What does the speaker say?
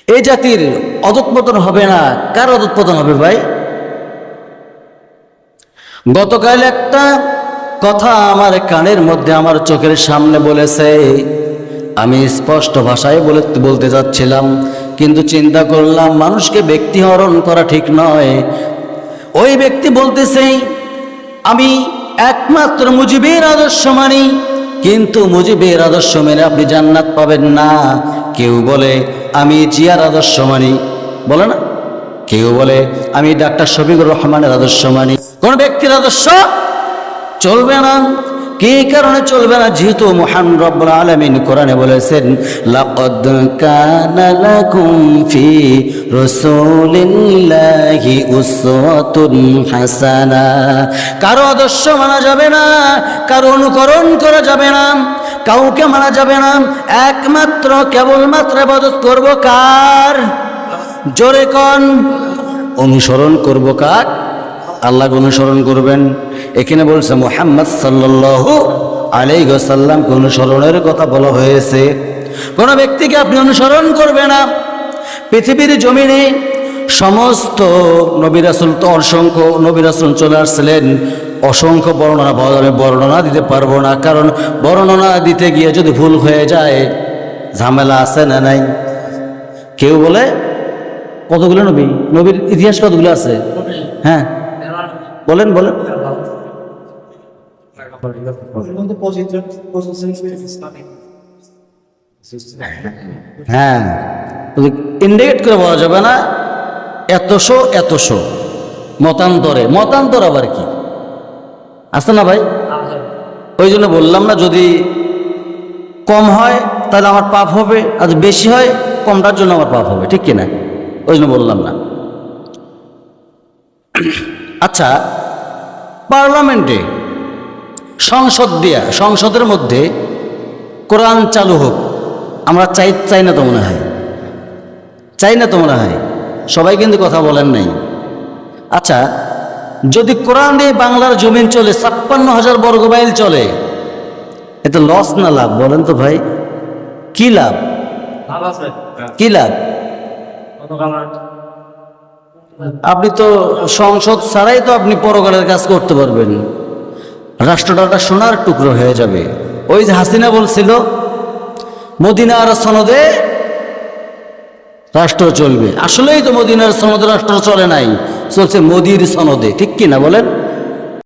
এই জাতির অধঃপতন হবে না, কার অধঃপতন হবে ভাই? গতকাল একটা কথা আমার কানের মধ্যে, আমার চোখের সামনে বলেছে, আমি স্পষ্ট ভাষায় বলতে যাচ্ছিলাম, কিন্তু চিন্তা করলাম মানুষকে ব্যক্তি হরণ করা ঠিক নয়। ওই ব্যক্তি বলতেছে, আমি একমাত্র মুজিবের আদর্শ মানি, কিন্তু মুজিবের আদর্শ মেনে আপনি জান্নাত পাবেন না। কেউ বলে আমি জিয়ার আদর্শ মানি, বলে না? কেউ বলে আমি ডাক্তার শফিকুর রহমানের আদর্শ মানি। কোন ব্যক্তির আদর্শ চলবে না। কি কারণে চলবে না? যেহেতু মহান রব্বুল আলামিন কোরআনে বলেছেন, লাকাদ কানা লাকুম ফি রাসূলিল্লাহি উসওয়াতুন হাসানা। কারো আদর্শ মানা যাবে না, কারো অনুকরণ করা যাবে না, কাউকে মানা যাবে না। একমাত্র কেবলমাত্র ইবাদত করব কার? জোরে কোন? অনুসরণ করব কার? আল্লাহকে অনুসরণ করবেন। এখানে বলছে মুহাম্মদ সাল্লাল্লাহু আলাইহি ওয়াসাল্লামকে অনুসরণের কথা বলা হয়েছে। কোন ব্যক্তিকে আপনি অনুসরণ করবে না। পৃথিবীর জমিনে সমস্ত নবী রাসূল, তো অসংখ্য নবী রাসূল চলে আসছিলেন, অসংখ্য বর্ণনা পাওয়া যাবে, বর্ণনা দিতে পারবো না, কারণ বর্ণনা দিতে গিয়ে যদি ভুল হয়ে যায় ঝামেলা আছে না নাই? কেউ বলে কতগুলো নবী, নবীর ইতিহাস কতগুলো আছে? হ্যাঁ বলেন বলেন। হ্যাঁ, ইন্ডিকেট করে বলা যাবে না এতশো এতশো, মতান্তরে। মতান্তর আবার কি আছে না ভাই? ওই জন্য বললাম না, যদি কম হয় তাহলে আমার পাপ হবে, আর বেশি হয় কমটার জন্য আমার পাপ হবে, ঠিক কিনা? ওই জন্য বললাম না। আচ্ছা, পার্লামেন্টে সংসদের মধ্যে কোরআন চালু হোক, আমরা চাই না তো মনে হয়? চাই না তো মনে হয়? সবাই কিন্তু কথা বলেন নাই। আচ্ছা, যদি কোরআন দিয়ে বাংলার জমিন চলে, 56,000 বর্গমাইল চলে, এতে লস না লাভ? বলেন তো ভাই, কি লাভ? কি লাভ? আপনি তো সংসদ ছাড়াই তো আপনি পরকালের কাজ করতে পারবেন, রাষ্ট্রটা সোনার টুকরো হয়ে যাবে। ওই যে হাসিনা বলছিল মদিনার সনদে রাষ্ট্র চলবে, আসলেই তো মদিনার সনদে রাষ্ট্র চলে নাই, চলছে মোদির সনদে, ঠিক কিনা বলেন?